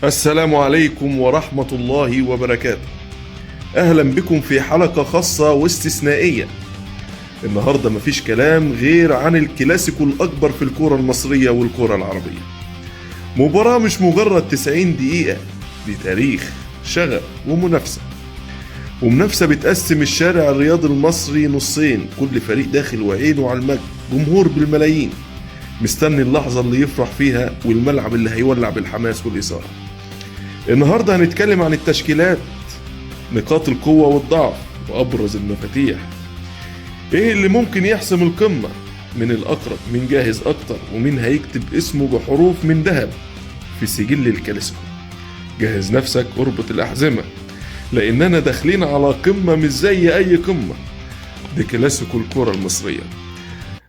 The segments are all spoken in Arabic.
السلام عليكم ورحمة الله وبركاته. أهلا بكم في حلقة خاصة واستثنائية. النهاردة مفيش كلام غير عن الكلاسيكو الأكبر في الكرة المصرية والكرة العربية. مباراة مش مجرد 90 دقيقة، دي تاريخ، شغف ومنافسة. ومنافسة بتقسم الشارع الرياضي المصري نصين، كل فريق داخل وعينه على المجد، جمهور بالملايين مستني اللحظة اللي يفرح فيها والملعب اللي هيولع بالحماس والإثارة. النهاردة هنتكلم عن التشكيلات، نقاط القوة والضعف، وأبرز المفاتيح. إيه اللي ممكن يحسم القمة؟ من الأقرب، من جاهز أكتر، ومين هيكتب اسمه بحروف من ذهب في سجل الكلاسيكو. جهز نفسك، اربط الأحزمة، لأننا داخلين على قمة مش زي أي قمة، دي كلاسيكو الكرة المصرية.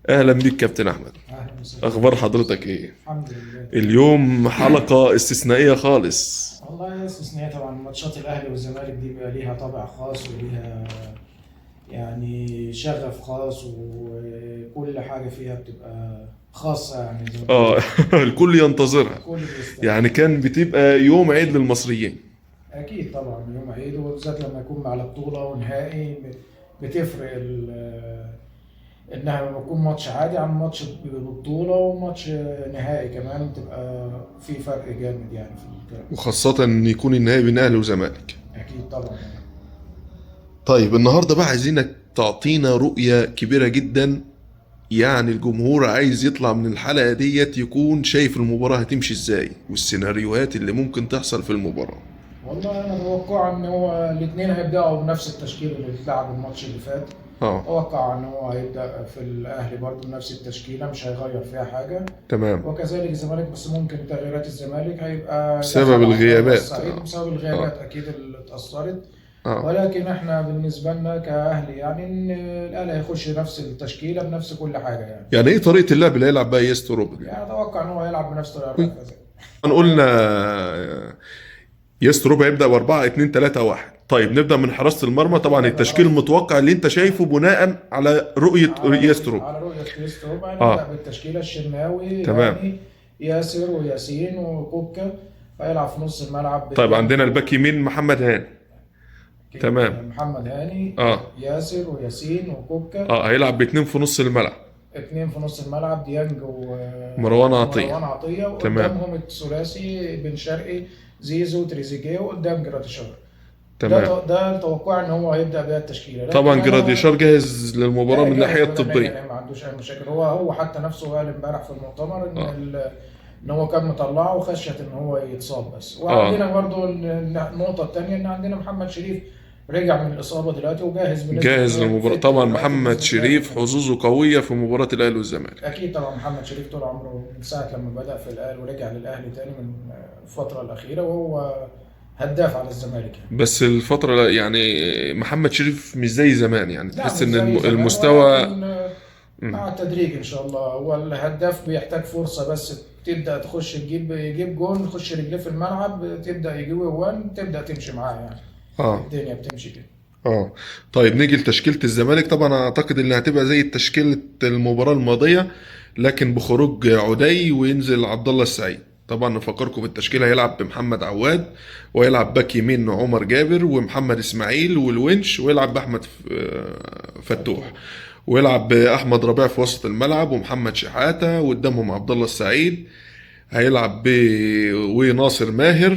أهلا بيك كابتن أحمد. أخبار حضرتك إيه؟ الحمد لله. اليوم حلقة استثنائية خالص. والله استثنائية طبعا. ماتشات الاهلي والزمالك دي بيبقى ليها طابع خاص وليها يعني شغف خاص، وكل حاجة فيها بتبقى خاصة يعني زي ما اه بيقولوا. الكل ينتظرها، الكل بيستنى. يعني كان بتبقى يوم عيد للمصريين. أكيد طبعا يوم عيد، وبالذات لما يكون على بطولة ونهائي بتفرق إنها لما يكون ماتش عادي عن ماتش ببطولة وماتش نهائي كمان، بتبقى في فرق جامد يعني في الكلام. وخاصة ان يكون النهائي بين اهلي وزمالك. أكيد طبعا. طيب النهاردة بقى عايزينك تعطينا رؤية كبيرة جدا، يعني الجمهور عايز يطلع من الحلقة ديت يكون شايف المباراة هتمشي ازاي، والسيناريوهات اللي ممكن تحصل في المباراة. والله انا اتوقع ان هو الاثنين هيبداوا بنفس التشكيل اللي اتلعب الماتش اللي فات. اه اتوقع ان هو هيبدا في الاهلي برضه بنفس التشكيله، مش هيغير فيها حاجه. تمام. وكذلك الزمالك، بس ممكن تغييرات الزمالك هيبقى بسبب دخل عبد الله الغيابات. السعيد بسبب الغيابات اكيد اللي اتاثرت. اه ولكن احنا بالنسبه لنا كاهلي يعني ان الاهلي هيخش نفس التشكيله بنفس كل حاجه يعني. يعني ايه طريقة اللعب اللي هيلعب بيها يستو روبن؟ يعني اتوقع ان هو هيلعب بنفس طريقه الركله. قلنا يستروب هيبدأ ب4-2-3-1. طيب نبدأ من حراسة المرمى. طبعا التشكيل المتوقع اللي انت شايفه بناء على رؤية يستروب. على رؤية كريستوفر هنبدأ اه بالتشكيلة الشناوي تمام. يعني ياسر وياسين وكوكا، هيلعب في نص الملعب طيب بديانج عندنا الباك يمين محمد هاني. تمام. محمد هاني، اه ياسر وياسين وكوكا. اه هيلعب باتنين في نص الملعب، اتنين في نص الملعب ديانج مروان عطية. ومروان عطية، تمام وقدامهم الثلاثي بن شرقي زيزو تريزيجيه، وقدام جراتيشار. تمام. ده توقع ان هو هيبدأ بيها التشكيلة، طبعا لكن انا جراديشار جاهز للمباراة من جاهز الناحية بدنيا الطبية. يعني ما عندوش اي مشاكل. هو حتى نفسه قال امبارح في المؤتمر ان اه ان هو كان مطلعه وخشيه ان هو يتصاب بس. اه وعندنا برضو النقطه الثانيه ان عندنا محمد شريف رجع من الاصابه دلوقتي وجاهز بنسبه جاهز للمباراة. فت طبعا دلوقتي محمد بنسبه شريف 100%. حظوظه قوية في مباراة الأهلي والزمالك. اكيد طبعا محمد شريف طول عمره من ساعه لما بدا في الاهلي ورجع للاهلي تاني من الفتره الاخيره، وهو هداف على الزمالك يعني. بس الفترة يعني محمد شريف مش زي زمان، يعني لا تحس مش ان زي زمان، المستوى. ولكن مم. مع التدريج ان شاء الله. هو الهداف بيحتاج فرصه بس، تبدا تخش يجيب جون، تخش رجليه في الملعب، تبدا يجيب جوان، تبدا تمشي معاه يعني. اه الدنيا بتمشي كده. اه طيب نيجي لتشكيلة الزمالك. طبعا اعتقد انها هتبقى زي تشكيلة المباراة الماضية، لكن بخروج عدي وينزل عبد الله السعيد. طبعا نفكركم بالتشكيلة، هيلعب بمحمد عواد، ويلعب باك يمين عمر جابر ومحمد اسماعيل والونش، ويلعب باحمد فتوح، ويلعب باحمد ربيع في وسط الملعب، ومحمد شحاتة، وقدامهم عبد الله السعيد. هيلعب وناصر ماهر.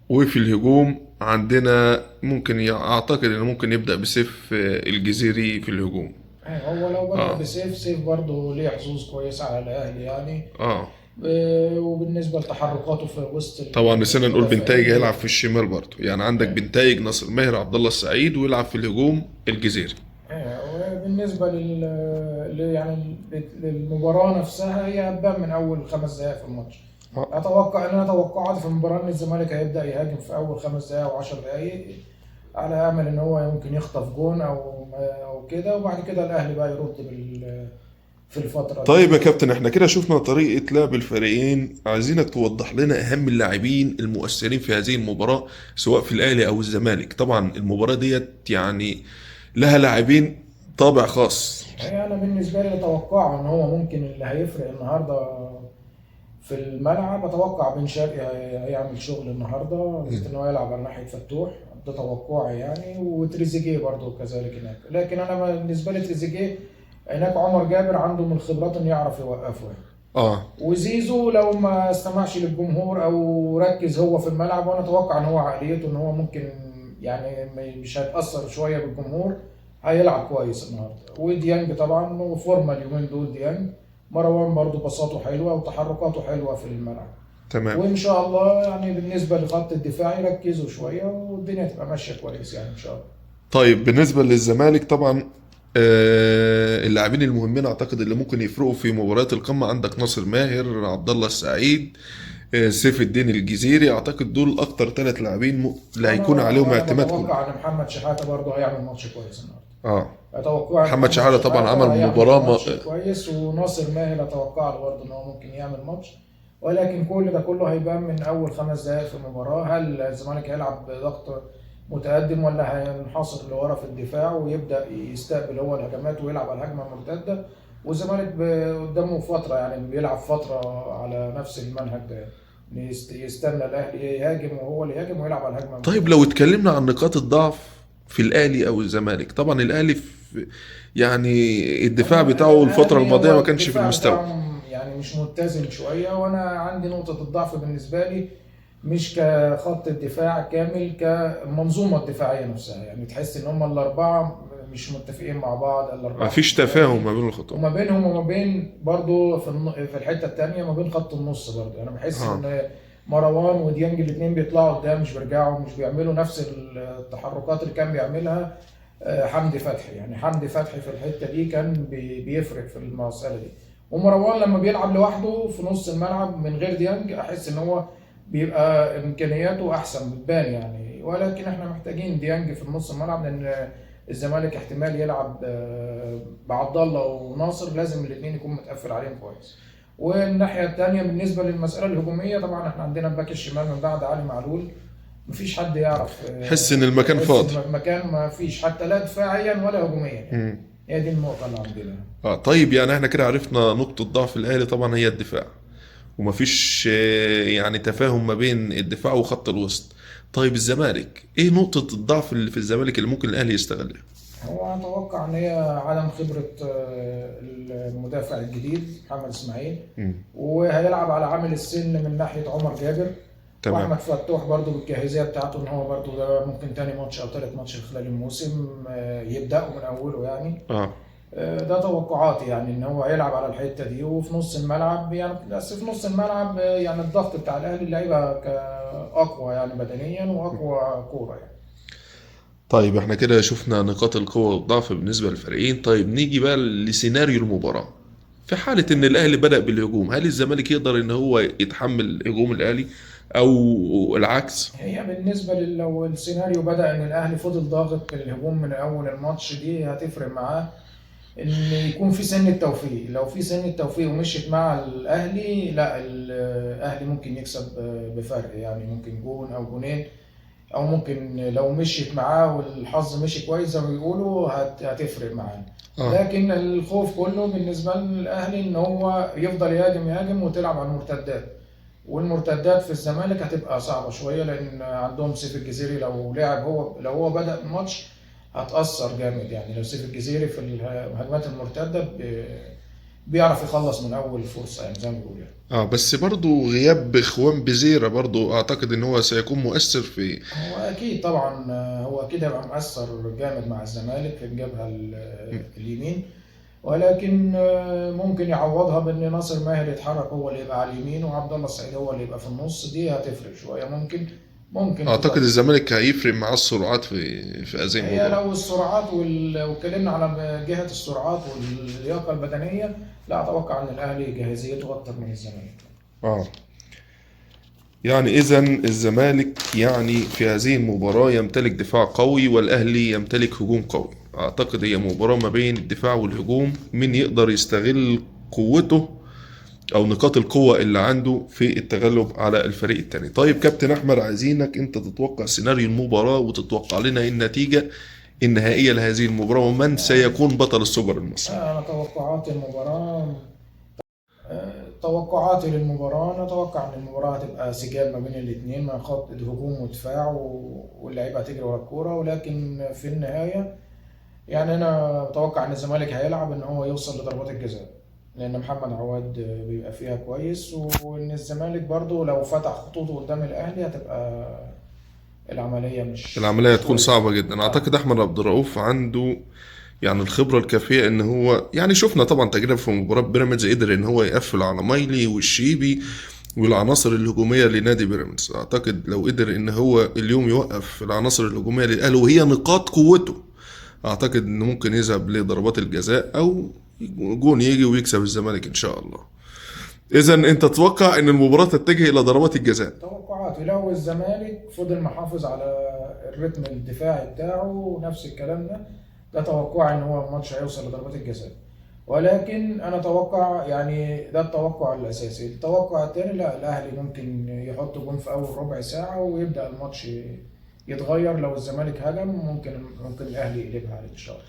وفي الهجوم عندنا ممكن اعتقد انه ممكن يبدأ بسيف الجزيري في الهجوم. هو لو بدا اه بسيف برضه ليه حظوظ كويسه على الاهلي يعني. اه وبالنسبه لتحركاته في وسط طبعا نسينا نقول بنتايج المدافعين هيلعب في الشمال برضه، يعني عندك بنتايج، ناصر ماهر، عبد الله السعيد، ويلعب في الهجوم الجزيري. وبالنسبة يعني للمباراة نفسها، هي هتبان من أول 5 دقايق في الماتش. اه أتوقع إن أنا توقعت في المباراة إن الزمالك هيبدأ يهاجم في أول 5 دقايق أو 10 دقايق، على أمل إن هو ممكن يخطف جون أو كده، وبعد كده الأهلي بقى يرد في الفترة دي. طيب يا كابتن، احنا كده شفنا طريقة لعب الفريقين، عايزينك توضح لنا اهم اللاعبين المؤثرين في هذه المباراة سواء في الاهلي او الزمالك. طبعا المباراة ديت يعني لها لاعبين طابع خاص. يعني أنا بالنسبة لي أتوقع إن هو ممكن اللي هيفرق النهاردة في الملعب اتوقع بن شرقي هيعمل شغل النهارده، بالذات ان هو يلعب على ناحيه فتوح، ده توقعي يعني، وتريزيجيه برضه كذلك هناك. لكن انا بالنسبه لي تريزيجيه هناك عمر جابر عنده من الخبرات انه يعرف يوقفه يعني. اه وزيزو لو ما استمعش للجمهور او ركز هو في الملعب، وانا اتوقع ان هو عقليته ان هو ممكن يعني مش هيتاثر شويه بالجمهور، هيلعب كويس النهارده. وديانج طبعا وفورمه اليومين دول ديانج. مروان برضو بساطه حلوه وتحركاته حلوه في الملعب. تمام. وان شاء الله يعني بالنسبه لخط الدفاع يركزوا شويه والدنيا تبقى ماشيه كويس يعني ان شاء الله. طيب بالنسبة للزمالك طبعا، اللاعبين المهمين اعتقد اللي ممكن يفرقوا في مباريات القمة، عندك ناصر ماهر، عبد الله السعيد، سيف الدين الجزيري، اعتقد دول اكتر 3 لاعبين اللي هيكون عليهم انا اعتماد كله. بتوقع ان محمد شحاته برضه هيعمل ماتش كويس النهارده. اه اتوقع ان محمد شحاته طبعا عمل هيعمل مباراة ماتش كويس، وناصر ماهر اتوقع له برضه ان هو ممكن يعمل ماتش. ولكن كل ده كله هيبان من اول 5 دقائق في المباراه، هل الزمالك هيلعب بضغط متقدم ولا هينحصر لورا في الدفاع ويبدا يستقبل هو الهجمات ويلعب على الهجمه المرتده. والزمالك قدامه فتره يعني بيلعب فتره على نفس المنهج ده، يستنى الاهلي يهاجم وهو اللي يهاجم ويلعب على الهجمه طيب المرتده. لو اتكلمنا عن نقاط الضعف في الاهلي او الزمالك، طبعا الاهلي في يعني الدفاع بتاعه الفترة الاهلي الماضية هو ما كانش في الدفاع المستوى. بتاعهم يعني مش متزن شويه، وانا عندي نقطه الضعف بالنسبه لي مش كخط الدفاع كامل، كمنظومه الدفاعيه نفسها. يعني تحس ان هم الاربعه مش متفقين مع بعض، ما الاربعه في فيش تفاهم الدفاعي، ما بين الخطوط. وما بينهم وما بين برضو في الحته الثانيه ما بين خط النص برضو. انا بحس اه ان مروان وديانج الاثنين بيطلعوا قدام، مش بيرجعوا، مش بيعملوا نفس التحركات اللي كان بيعملها حمدي فتحي. يعني حمدي فتحي في الحته دي كان بيفرق في المساله دي. ومروان لما بيلعب لوحده في نص الملعب من غير ديانج احس ان هو بيبقى امكانياته احسن بتبان يعني. ولكن احنا محتاجين ديانج في نص الملعب، لان الزمالك احتمال يلعب بعبد الله وناصر، لازم الاثنين يكون متقفل عليهم كويس. والناحيه الثانيه بالنسبه للمساله الهجوميه، طبعا احنا عندنا الباك الشمال من بعد علي معلول مفيش حد يعرف، حس ان المكان تحس فاضي. إن المكان ما فيش حتى لا دفاعيا ولا هجوميا يعني. مم. هي دي النقطه اللي عندنا. طيب يعني احنا كده عرفنا نقطة ضعف الاهلي طبعا هي الدفاع، ومفيش يعني تفاهم ما بين الدفاع وخط الوسط. طيب الزمالك ايه نقطة الضعف اللي في الزمالك اللي ممكن الاهلي يستغلها؟ هو اتوقع ان هي عدم خبره المدافع الجديد محمد اسماعيل، مم. وهيلعب على عامل السن من ناحيه عمر جابر. تمام. واحمد فتوح برضو بالجاهزيه بتاعته ان هو برضو ده ممكن تاني ماتش او تالت ماتش خلال الموسم يبداوا من اوله يعني. اه ده توقعاتي يعني ان هو هيلعب على الحته دي. وفي نص الملعب يعني، بس في نص الملعب يعني الضغط بتاع الاهلي اللعيبه اقوى يعني بدنيا واقوى كوره يعني. طيب احنا كده شفنا نقاط القوة والضعف بالنسبة للفريقين. طيب نيجي بقى لسيناريو المباراة. في حالة ان الاهلي بدأ بالهجوم، هل الزمالك يقدر ان هو يتحمل هجوم الاهلي او العكس؟ هي بالنسبه لو السيناريو بدأ ان الاهلي فضل ضاغط الهجوم من اول الماتش، دي هتفرق معاه ان يكون في سن التوفيق. لو في سن التوفيق ومشيت مع الاهلي، لا الاهلي ممكن يكسب بفرق يعني، ممكن جون او جونين، او ممكن لو مشيت معاه والحظ مشي كويس زي ما بيقولوا هتفرق معاه. اه لكن الخوف كله بالنسبه للاهلي ان هو يفضل يهاجم وتلعب على المرتدات. والمرتدات في الزمالك هتبقى صعبه شويه، لان عندهم سيف الجزيري لو لعب هو، لو هو بدأ الماتش هتأثر جامد يعني. لو سيف الجزيري في الهجمات المرتده بيعرف يخلص من اول فرصه يعني زي ما بيقولوا يعني. بس برضو غياب خوان بزيرة برضو اعتقد ان هو سيكون مؤثر في. هو اكيد طبعا، هو اكيد هيبقى مؤثر جامد مع الزمالك في الجبهه اليمين. ولكن ممكن يعوضها بان ناصر ماهر يتحرك هو اللي يبقى على اليمين، وعبد الله السعيد هو اللي يبقى في النص. دي هتفرق شويه، ممكن اعتقد تضغط. الزمالك هيفرق معاه السرعات في هذه هي المباراة. لو السرعات واتكلمنا على جهه السرعات واللياقه البدنيه، لا اتوقع ان الاهلي جاهزيته اكتر من الزمالك. اه يعني اذا الزمالك يعني في هذه المباراة يمتلك دفاع قوي والاهلي يمتلك هجوم قوي. اعتقد هي مباراة ما بين الدفاع والهجوم، مين يقدر يستغل قوته او نقاط القوة اللي عنده في التغلب على الفريق التاني. طيب كابتن احمد، عايزينك انت تتوقع سيناريو المباراة وتتوقع لنا النتيجة النهائية لهذه المباراة ومن سيكون بطل السوبر المصري. انا توقعات المباراه توقعاتي للمباراة، أنا أتوقع إن المباراة هتبقى سجال ما بين الاتنين، مع خط هجوم ودفاع واللعيبة هتجري ورا الكورة، ولكن في النهاية يعني أنا أتوقع إن الزمالك هيلعب إن هو يوصل لضربات الجزاء، لأن محمد عواد بيبقى فيها كويس، وإن الزمالك برضو لو فتح خطوطه قدام الأهلي هتبقى العملية العملية مش هتكون كويسة. صعبة جدا. آه. أعتقد أحمد عبد الرؤوف عنده يعني الخبرة الكافية إن هو يعني شفنا طبعا تجربة في مباراة بيراميدز قدر إن هو يقفل على مايلي والشيبي والعناصر الهجومية لنادي بيراميدز. أعتقد لو قدر إن هو اليوم يوقف العناصر الهجومية للأهلي وهي نقاط قوته، أعتقد إنه ممكن يذهب لضربات الجزاء أو جون يجي ويكسب الزمالك إن شاء الله. إذا أنت تتوقع إن المباراة تتجه إلى ضربات الجزاء؟ توقعاتي لو الزمالك فضل محافظ على الريتم الدفاعي بتاعه نفس الكلام ده توقعي ان هو الماتش هيوصل لضربات الجزاء، ولكن انا اتوقع يعني ده التوقع الاساسي. التوقع التاني لا، الاهلي ممكن يحط جون في اول ربع ساعة ويبدأ الماتش يتغير، لو الزمالك هجم ممكن الاهلي يقلبها عليه ان شاء الله.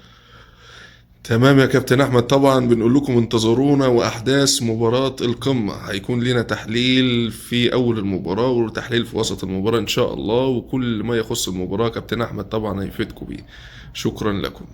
تمام يا كابتن احمد، طبعا بنقول لكم انتظرونا واحداث مباراة القمة، هيكون لنا تحليل في اول المباراة وتحليل في وسط المباراة ان شاء الله، وكل ما يخص المباراة كابتن احمد طبعا هيفيدكم بيه. شكرا لكم.